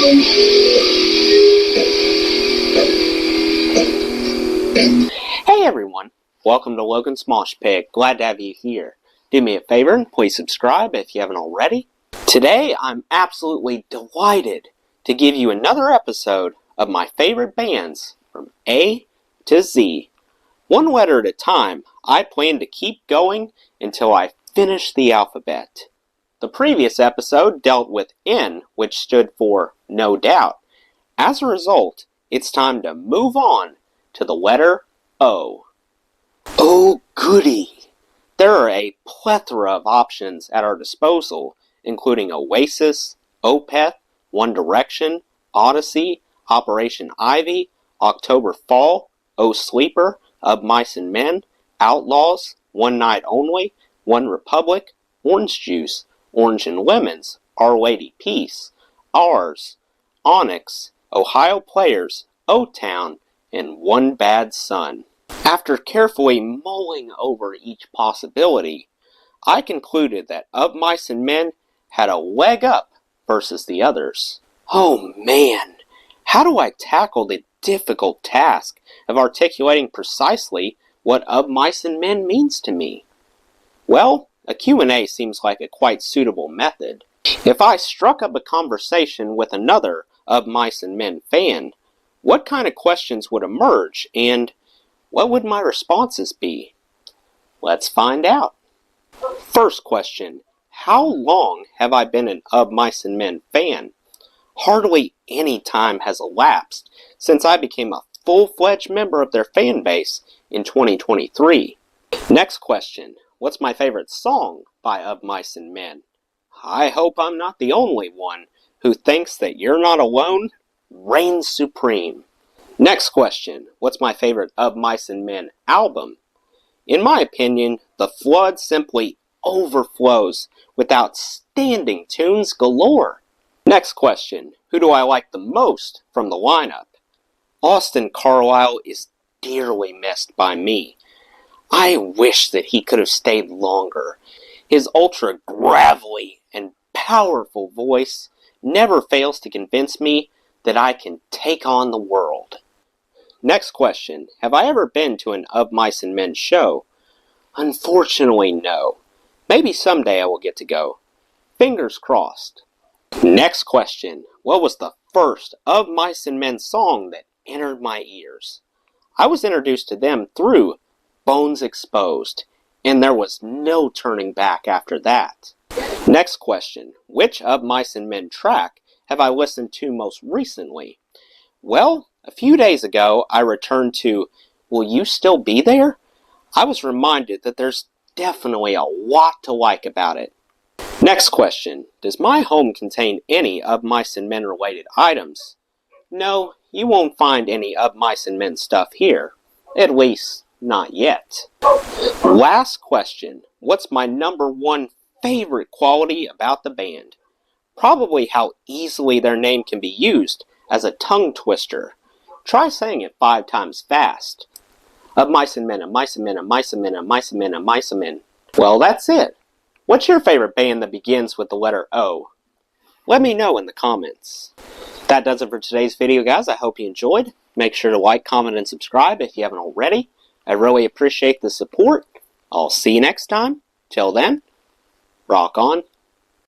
Hey everyone, welcome to Logan's Mosh Pit. Glad to have you here. Do me a favor and please subscribe if you haven't already. Today I'm absolutely delighted to give you another episode of my favorite bands from A to Z. One letter at a time, I plan to keep going until I finish the alphabet. The previous episode dealt with N, which stood for No Doubt. As a result, it's time to move on to the letter O. Oh goody! There are a plethora of options at our disposal, including Oasis, Opeth, One Direction, Odyssey, Operation Ivy, October Fall, Oh Sleeper, Of Mice and Men, Outlaws, One Night Only, One Republic, Orange Juice, Orange and Lemons, Our Lady Peace, Ours, Onyx, Ohio Players, O-Town, and One Bad Son. After carefully mulling over each possibility, I concluded that Of Mice and Men had a leg up versus the others. Oh man, how do I tackle the difficult task of articulating precisely what Of Mice and Men means to me? Well, a Q&A seems like a quite suitable method. If I struck up a conversation with another Of Mice and Men fan, what kind of questions would emerge and what would my responses be? Let's find out. First question, how long have I been an Of Mice and Men fan? Hardly any time has elapsed since I became a full-fledged member of their fan base in 2023. Next question, what's my favorite song by Of Mice and Men? I hope I'm not the only one who thinks that You're Not Alone reigns supreme. Next question, what's my favorite Of Mice and Men album? In my opinion, The Flood simply overflows with outstanding tunes galore. Next question, who do I like the most from the lineup? Austin Carlisle is dearly missed by me. I wish that he could have stayed longer. His ultra gravelly and powerful voice never fails to convince me that I can take on the world. Next question, have I ever been to an Of Mice and Men show? Unfortunately, no. Maybe someday I will get to go. Fingers crossed. Next question, what was the first Of Mice and Men song that entered my ears? I was introduced to them through Bones Exposed, and there was no turning back after that. Next question, which Of Mice and Men track have I listened to most recently? Well, a few days ago, I returned to Will You Still Be There? I was reminded that there's definitely a lot to like about it. Next question, does my home contain any Of Mice and Men related items? No, you won't find any Of Mice and Men stuff here. At least, not yet. Last question, what's my number one favorite quality about the band? Probably how easily their name can be used as a tongue twister. Try saying it 5 times fast. Of Mice and Men, Of Mice and Men, Of Mice and Men, Of Mice and Men, Of Mice and Men. Well, that's it. What's your favorite band that begins with the letter O? Let me know in the comments. That does it for today's video, guys. I hope you enjoyed. Make sure to like, comment, and subscribe if you haven't already. I really appreciate the support. I'll see you next time. Till then, rock on.